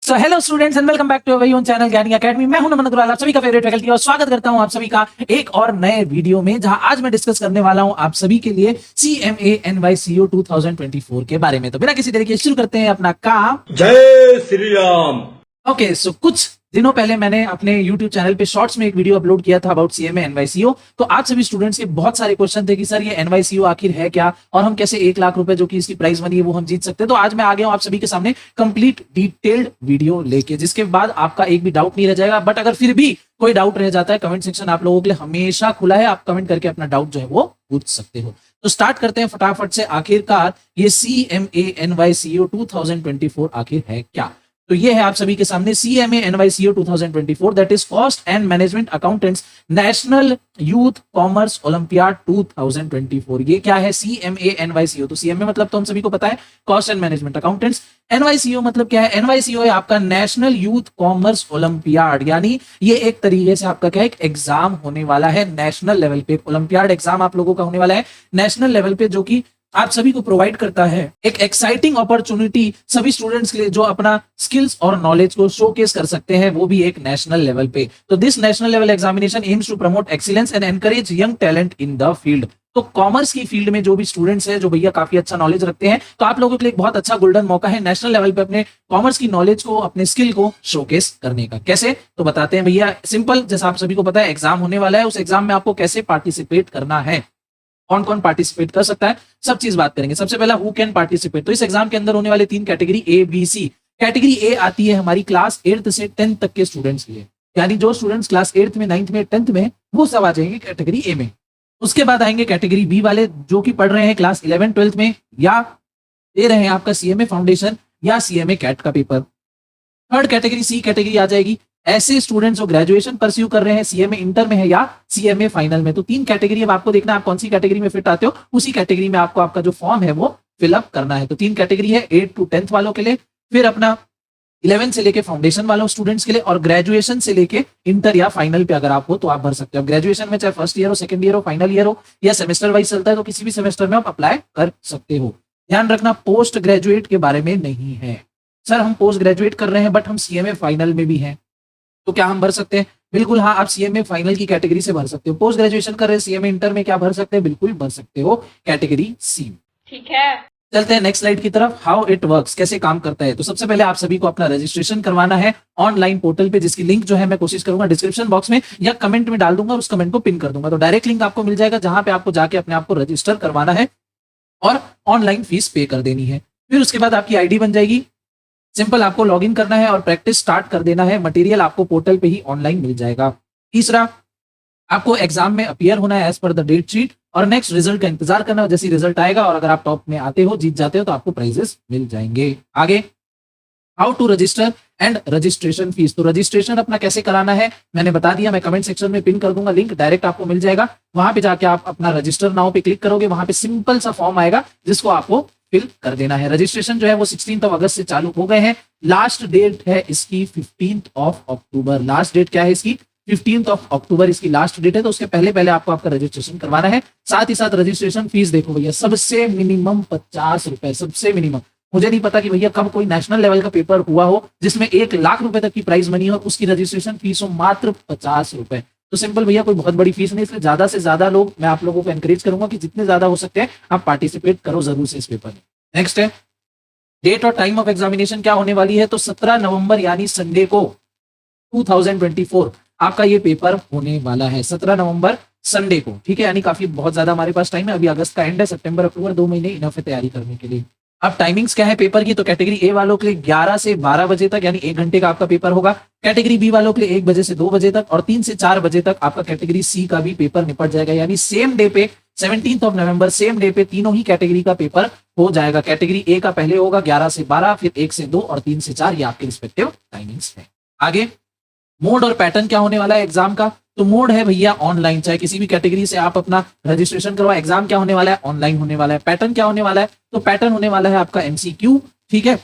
So hello students and welcome back to our own channel Gyani academy. मैं हूं नमन अग्रवाल, आप सभी का फेवरेट फैकल्टी, और स्वागत करता हूं आप सभी का एक और नए वीडियो में, जहां आज मैं डिस्कस करने वाला हूं आप सभी के लिए CMA NYCO 2024 के बारे में। तो बिना किसी देरी के शुरू करते हैं अपना काम। जय श्री राम। ओके, सो कुछ दिनों पहले मैंने अपने YouTube चैनल पे शॉर्ट्स में एक वीडियो अपलोड किया था अबाउट CMA NYCO। तो आप सभी स्टूडेंट्स के बहुत सारे क्वेश्चन थे कि सर ये NYCO आखिर है क्या, और हम कैसे 1 लाख रुपए जो कि इसकी प्राइस मनी है वो हम जीत सकते हैं। तो आज मैं आ गया हूं आप सभी के सामने कंप्लीट डिटेल्ड वीडियो लेके, जिसके बाद आपका एक भी डाउट नहीं रह जाएगा। बट अगर फिर भी कोई डाउट रह जाता है, कमेंट सेक्शन आप लोगों के लिए हमेशा खुला है, आप कमेंट करके अपना डाउट जो है वो पूछ सकते हो। तो स्टार्ट करते हैं फटाफट से। आखिरकार ये CMA NYCO 2024 आखिर है क्या? तो ये है आप सभी के सामने CMA NYCO 2024, that is cost and management accountants national youth commerce olympiad 2024। ये क्या है CMA NYCO? तो CMA मतलब तो हम सभी को पता है, cost and management accountants. NYCO मतलब क्या है? NYCO है आपका नेशनल यूथ कॉमर्स ओलंपियाड, यानी ये एक तरीके से आपका क्या है, एक एग्जाम होने वाला है नेशनल लेवल पे। ओलंपियाड एग्जाम आप लोगों का होने वाला है नेशनल लेवल पे, जो कि आप सभी को प्रोवाइड करता है एक एक्साइटिंग अपॉर्चुनिटी सभी स्टूडेंट्स के लिए, जो अपना स्किल्स और नॉलेज को शोकेस कर सकते हैं, वो भी एक नेशनल लेवल पे। तो this national level examination aims to promote excellence and encourage young talent in the field. तो कॉमर्स की फील्ड में जो भी स्टूडेंट्स हैं, जो भैया काफी अच्छा नॉलेज रखते हैं, तो आप लोगों के लिए एक बहुत अच्छा गोल्डन मौका है नेशनल लेवल पे अपने कॉमर्स की नॉलेज को, अपने स्किल को शोकेस करने का। कैसे? तो बताते हैं भैया। सिंपल, जैसा आप सभी को पता है एग्जाम होने वाला है, उस एग्जाम में आपको कैसे पार्टिसिपेट करना है, कौन कौन पार्टिसिपेट कर सकता है, सब चीज बात करेंगे। सबसे पहला हु कैन पार्टिसिपेट। तो इस एग्जाम के अंदर होने वाले 3 category A, B, C। Category A आती है हमारी क्लास 8th से 10th तक के स्टूडेंट्स के लिए, यानी जो स्टूडेंट्स क्लास 8th में, 9th में, 10th में, वो सब आ जाएंगे कैटेगरी A में। उसके बाद आएंगे कैटेगरी B वाले, जो कि पढ़ रहे हैं क्लास 11, 12th में, या दे रहे हैं आपका CMA फाउंडेशन या CMA कैट का पेपर। थर्ड कैटेगरी C कैटेगरी आ जाएगी ऐसे स्टूडेंट्स जो ग्रेजुएशन परस्यू कर रहे हैं, CMA इंटर में है या CMA फाइनल में। तो 3 कैटेगरी। अब आपको देखना है आप कौन सी कैटेगरी में फिट आते हो, उसी कैटेगरी में आपको आपका जो फॉर्म है वो फिलअप करना है। तो 3 कैटेगरी है, 8 to 10th वालों के लिए, फिर अपना 11 से लेके फाउंडेशन वालों स्टूडेंट्स के लिए, और ग्रेजुएशन से लेके इंटर या फाइनल पे अगर आप हो तो आप भर सकते हो। ग्रेजुएशन में चाहे फर्स्ट ईयर हो, सेकंड ईयर हो, फाइनल ईयर हो, या सेमेस्टर वाइज चलता है, तो किसी भी सेमेस्टर में आप अप्लाई कर सकते हो। ध्यान रखना, पोस्ट ग्रेजुएट के बारे में नहीं है। सर हम पोस्ट ग्रेजुएट कर रहे हैं बट हम CMA फाइनल में भी हैं, तो क्या हम भर सकते हैं? बिल्कुल हाँ, आप CMA फाइनल की कैटेगरी से भर सकते हो। पोस्ट ग्रेजुएशन कर रहे हैं, CMA इंटर में क्या भर सकते हैं? बिल्कुल भर सकते हो, कैटेगरी C। ठीक है, चलते हैं नेक्स्ट स्लाइड की तरफ। हाउ इट वर्क्स, कैसे काम करता है। तो सबसे पहले आप सभी को अपना रजिस्ट्रेशन करवाना है ऑनलाइन पोर्टल पे, जिसकी लिंक जो है मैं कोशिश करूंगा डिस्क्रिप्शन बॉक्स में या कमेंट में डाल दूंगा, और उस कमेंट को पिन कर दूंगा। तो डायरेक्ट लिंक आपको मिल जाएगा, जहां पे आपको जाके अपने आप को रजिस्टर करवाना है और ऑनलाइन फीस पे कर देनी है। फिर उसके बाद आपकी ID बन जाएगी। सिंपल, आपको लॉगिन करना है और प्रैक्टिस स्टार्ट कर देना है। मटेरियल आपको पोर्टल पे ही ऑनलाइन मिल जाएगा। तीसरा, आपको एग्जाम में अपीयर होना है as per the date sheet, और नेक्स्ट रिजल्ट का इंतजार करना है। जैसे रिजल्ट आएगा और अगर आप टॉप में आते हो, जीत जाते हो, तो आपको प्राइजेस मिल जाएंगे। आगे, how to register and registration fees. तो रजिस्ट्रेशन अपना कैसे कराना है मैंने बता दिया, मैं कमेंट सेक्शन में पिन कर दूंगा लिंक, डायरेक्ट आपको मिल जाएगा। वहां पे जाके आप अपना रजिस्टर नाउ पे क्लिक करोगे, वहां पे सिंपल सा फॉर्म आएगा जिसको आपको फिल कर देना है। रजिस्ट्रेशन जो है वो 16 अगस्त से चालू हो गए हैं। लास्ट डेट है इसकी 15 अक्टूबर। लास्ट डेट क्या है इसकी? 15 अक्टूबर इसकी लास्ट डेट है। तो उसके पहले पहले आपको आपका रजिस्ट्रेशन करवाना है। साथ ही साथ रजिस्ट्रेशन फीस देखो भैया, सबसे मिनिमम 50 रुपए, सबसे मिनिमम। मुझे नहीं पता कि भैया कब कोई नेशनल लेवल का पेपर हुआ हो जिसमें 1 लाख रुपए तक की प्राइस मनी हो, उसकी रजिस्ट्रेशन फीस हो मात्र 50 रुपए। तो सिंपल भैया, कोई बहुत बड़ी फीस नहीं, इसलिए ज्यादा से ज्यादा लोग, मैं आप लोगों को एनकरेज करूंगा कि जितने ज्यादा हो सकते हैं आप पार्टिसिपेट करो जरूर से इस पेपर में। नेक्स्ट है डेट और टाइम ऑफ एग्जामिनेशन क्या होने वाली है। तो 17 नवंबर यानी संडे को 2024 आपका ये पेपर होने वाला है। 17 नवंबर संडे को, ठीक है, यानी काफी बहुत ज्यादा हमारे पास टाइम है। अभी अगस्त का एंड है, सितंबर अक्टूबर 2 महीने इनफ है तैयारी करने के लिए। अब टाइमिंग्स क्या है पेपर की। तो कैटेगरी A वालों के लिए 11 से 12 बजे तक, यानी 1 घंटे का आपका पेपर होगा। कैटेगरी B वालों के लिए 1 बजे से 2 बजे तक, और 3 से 4 बजे तक आपका कैटेगरी C का भी पेपर निपट जाएगा। यानी सेम डे पे 17 नवंबर, सेम डे पे तीनों ही कैटेगरी का पेपर हो जाएगा। कैटेगरी A का पहले होगा 11 से 12, फिर 1 से 2 और 3 से 4, ये आपके रिस्पेक्टिव टाइमिंग्स है। आगे, मोड और पैटर्न क्या होने वाला है एग्जाम का। तो मोड है भैया ऑनलाइन, चाहे किसी भी कैटेगरी से आप अपना रजिस्ट्रेशन करवा। एग्जाम क्या होने वाला है? ऑनलाइन होने वाला है। पैटर्न क्या होने वाला है? तो पैटर्न होने वाला है आपका MCQ, ठीक है।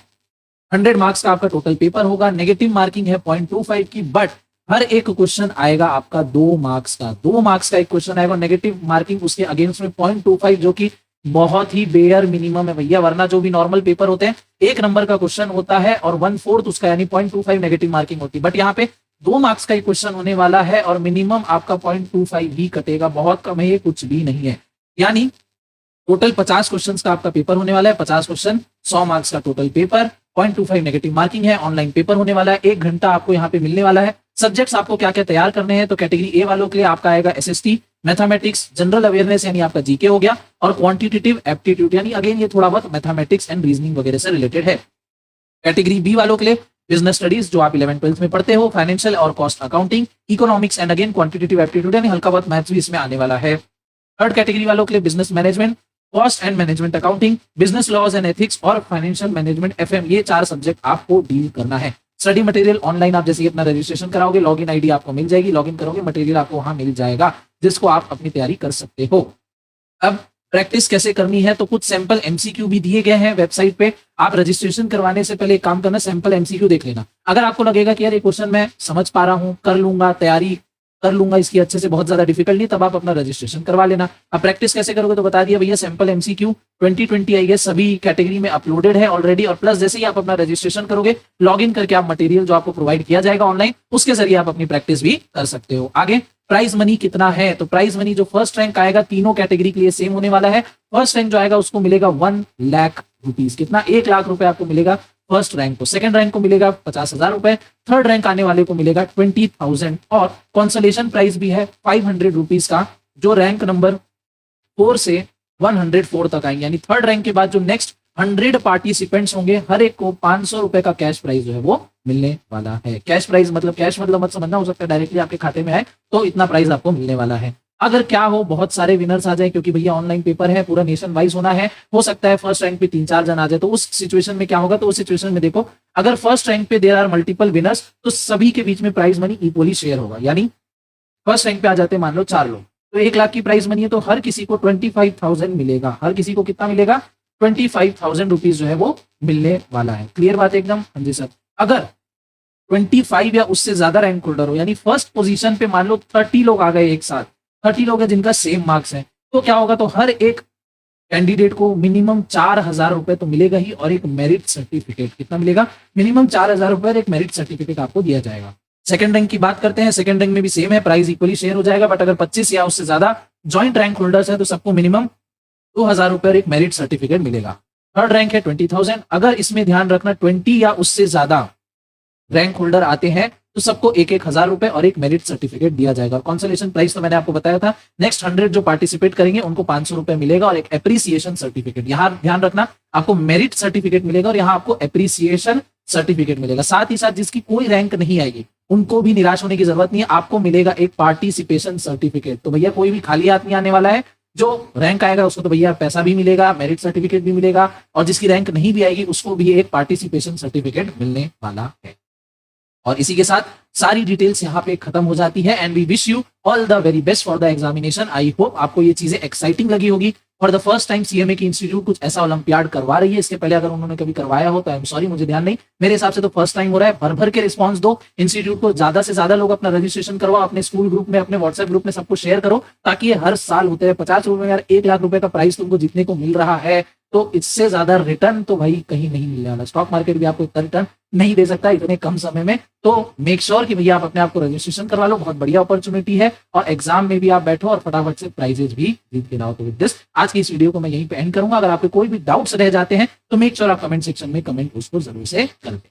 100 मार्क्स का आपका टोटल पेपर होगा। नेगेटिव मार्किंग है 0.25 की, बट हर एक क्वेश्चन आएगा आपका 2 मार्क्स का। 2 मार्क्स का एक क्वेश्चन आएगा, नेगेटिव मार्किंग उसके अगेंस्ट में 0.25, जो कि बहुत ही बेयर मिनिमम है भैया, वरना जो भी नॉर्मल पेपर होते हैं 1 नंबर का क्वेश्चन होता है और 1/4 उसका यानी 0.25 नेगेटिव मार्किंग होती है, बट यहाँ पे 2 मार्क्स का ही क्वेश्चन होने वाला है और मिनिमम आपका 0.25 ही कटेगा, बहुत कम है, ये कुछ भी नहीं है। यानी टोटल 50 क्वेश्चंस का आपका पेपर होने वाला है, 50 क्वेश्चन 100 मार्क्स का टोटल पेपर, 0.25 नेगेटिव मार्किंग है, ऑनलाइन पेपर होने वाला है, 1 घंटा आपको यहाँ पे मिलने वाला है। सब्जेक्ट्स आपको क्या क्या तैयार करने हैं, तो कैटेगरी ए वालों के लिए आपका आएगा एसएसटी, मैथमेटिक्स, जनरल अवेयरनेस यानी आपका जीके हो गया, और क्वांटिटेटिव एप्टीट्यूड यानी अगेन ये थोड़ा बहुत मैथमेटिक्स एंड रीजनिंग वगैरह से रिलेटेड है। कैटेगरी बी वालों के लिए बिजनेस स्टडीज जो आप 11th-12th में पढ़ते हो, फाइनेंशियल और cost accounting, economics and again quantitative aptitude यानी हल्का बहुत मैथ्स भी इसमें आने वाला है। थर्ड कैटेगरी वालों के लिए business management, cost and management accounting, business laws and ethics और फाइनेंशियल मैनेजमेंट एफएम, ये 4 सब्जेक्ट आपको डील करना है। स्टडी मटेरियल ऑनलाइन आप जैसे ही अपना रजिस्ट्रेशन कराओगे, लॉगिन आईडी आपको मिल जाएगी, लॉगिन करोगे मटेरियल आपको वहां मिल जाएगा जिसको आप अपनी तैयारी कर सकते हो। अब प्रैक्टिस कैसे करनी है, तो कुछ सैंपल एमसीक्यू भी दिए गए हैं वेबसाइट पे। आप रजिस्ट्रेशन करवाने से पहले एक काम करना, सैंपल एमसीक्यू देख लेना। अगर आपको लगेगा कि यार ये क्वेश्चन मैं समझ पा रहा हूं, कर लूंगा, तैयारी कर लूंगा इसकी अच्छे से, बहुत ज्यादा डिफिकल्ट नहीं, तब आप अपना रजिस्ट्रेशन करवा लेना। अब प्रैक्टिस कैसे करोगे तो बता दिया भैया, सैंपल एमसीक्यू 2020 आई गेस सभी कैटेगरी में अपलोडेड है ऑलरेडी, और प्लस जैसे ही आप अपना रजिस्ट्रेशन करोगे, लॉगिन करके आप मटेरियल जो आपको प्रोवाइड किया जाएगा ऑनलाइन, उसके जरिए आप अपनी प्रैक्टिस भी कर सकते हो। आगे प्राइज मनी कितना है, तो प्राइज मनी जो फर्स्ट रैंक आएगा तीनों कैटेगरी के लिए सेम होने वाला है। फर्स्ट रैंक जो आएगा उसको मिलेगा 1 लाख रुपीज, कितना 1 लाख रुपए आपको मिलेगा फर्स्ट रैंक को। सेकंड रैंक को मिलेगा 50,000 रुपए, थर्ड रैंक आने वाले को मिलेगा 20,000 और कंसोलेशन प्राइज भी है 500 रुपीज का, जो रैंक नंबर 4 से 104 तक आएंगे। यानी थर्ड रैंक के बाद जो नेक्स्ट 100 पार्टिसिपेंट्स होंगे, हर एक को 500 रुपए का कैश प्राइज जो है वो मिलने वाला है। कैश प्राइज मतलब कैश मतलब मत समझना, हो सकता है डायरेक्टली आपके खाते में आए, तो इतना प्राइज आपको मिलने वाला है। अगर क्या हो बहुत सारे विनर्स आ जाए, क्योंकि भैया ऑनलाइन पेपर है, पूरा नेशन वाइज होना है, हो सकता है फर्स्ट रैंक पे 3-4 जन आ जाए, तो उस सिचुएशन में क्या होगा, तो उस सिचुएशन में देखो, अगर फर्स्ट रैंक पे देयर आर मल्टीपल विनर्स, तो सभी के बीच में प्राइज मनी इक्वली शेयर होगा। यानी फर्स्ट रैंक पे आ जाते हैं मान लो 4 लोग, तो 1 लाख की प्राइज मनी है, तो हर किसी को 25,000 मिलेगा। हर किसी को कितना मिलेगा, 25,000 रुपीज जो है वो मिलने वाला है। क्लियर बात एकदम? हाँ जी सर। अगर 25 या उससे ज्यादा रैंक होल्डर हो, यानी फर्स्ट पोजीशन पे मान लो 30 लोग आ गए एक साथ, 30 लोग हैं जिनका सेम मार्क्स है, तो क्या होगा, तो हर एक कैंडिडेट को मिनिमम 4,000 रुपए तो मिलेगा ही, और एक मेरिट सर्टिफिकेट कितना मिलेगा, मिनिमम 4,000 रुपए और एक मेरिट सर्टिफिकेट आपको दिया जाएगा। सेकंड रैंक की बात करते हैं, सेकंड रैंक में भी सेम है, प्राइस इक्वली शेयर हो जाएगा, बट अगर 25 या उससे ज्यादा ज्वाइंट रैंक होल्डर्स है तो सबको मिनिमम 2,000 रुपए और एक मेरिट सर्टिफिकेट मिलेगा। थर्ड रैंक है 20,000, अगर इसमें ध्यान रखना 20 या उससे ज्यादा रैंक होल्डर आते हैं तो सबको 1,000 रुपए और एक मेरिट सर्टिफिकेट दिया जाएगा। कंसोलेशन प्राइस तो मैंने आपको बताया था, नेक्स्ट 100 जो पार्टिसिपेट करेंगे उनको 500 रुपए मिलेगा और एक एप्रिसिएशन सर्टिफिकेट। यहाँ ध्यान रखना, आपको मेरिट सर्टिफिकेट मिलेगा और यहाँ आपको एप्रिसिएशन सर्टिफिकेट मिलेगा। साथ ही साथ जिसकी कोई रैंक नहीं आएगी उनको भी निराश होने की जरूरत नहीं है, आपको मिलेगा एक पार्टिसिपेशन सर्टिफिकेट। तो भैया कोई भी खाली हाथ नहीं आने वाला है, जो रैंक आएगा उसको तो भैया पैसा भी मिलेगा, मेरिट सर्टिफिकेट भी मिलेगा, और जिसकी रैंक नहीं भी आएगी उसको भी एक पार्टिसिपेशन सर्टिफिकेट मिलने वाला है। और इसी के साथ सारी डिटेल्स यहाँ पे खत्म हो जाती है। And we wish you all the very best for the examination. I hope आपको ये चीजें एक्साइटिंग लगी होगी। For the first time CMA की इंस्टीट्यूट कुछ ऐसा ओलंपियाड करवा रही है, इसके पहले अगर उन्होंने कभी करवाया हो तो आई एम सॉरी, मुझे ध्यान नहीं, मेरे हिसाब से तो फर्स्ट टाइम हो रहा है। भर भर के रिस्पॉन्स दो इंस्टीट्यूट को, ज्यादा से ज्यादा लोग अपना रजिस्ट्रेशन करवाओ, अपने स्कूल ग्रुप में, अपने व्हाट्सएप ग्रुप में सबको शेयर करो, ताकि ये हर साल होते हैं। 50 रुपए में यार 1 लाख रुपए का प्राइस तुमको जीतने को मिल रहा है, तो इससे ज्यादा रिटर्न तो भाई कहीं नहीं मिलने वाला। स्टॉक मार्केट भी आपको इतना रिटर्न नहीं दे सकता इतने कम समय में। तो मेक श्योर कि भैया आप अपने आप को रजिस्ट्रेशन करवा लो, बहुत बढ़िया अपॉर्चुनिटी है, और एग्जाम में भी आप बैठो और फटाफट से प्राइजेस भी जीत के लाओ। तो विद दिस आज की इस वीडियो को मैं यहीं पे एंड करूंगा। अगर आपके कोई भी डाउट्स रह जाते हैं तो मेक श्योर आप कमेंट सेक्शन में कमेंट उसको जरूर से कर दें।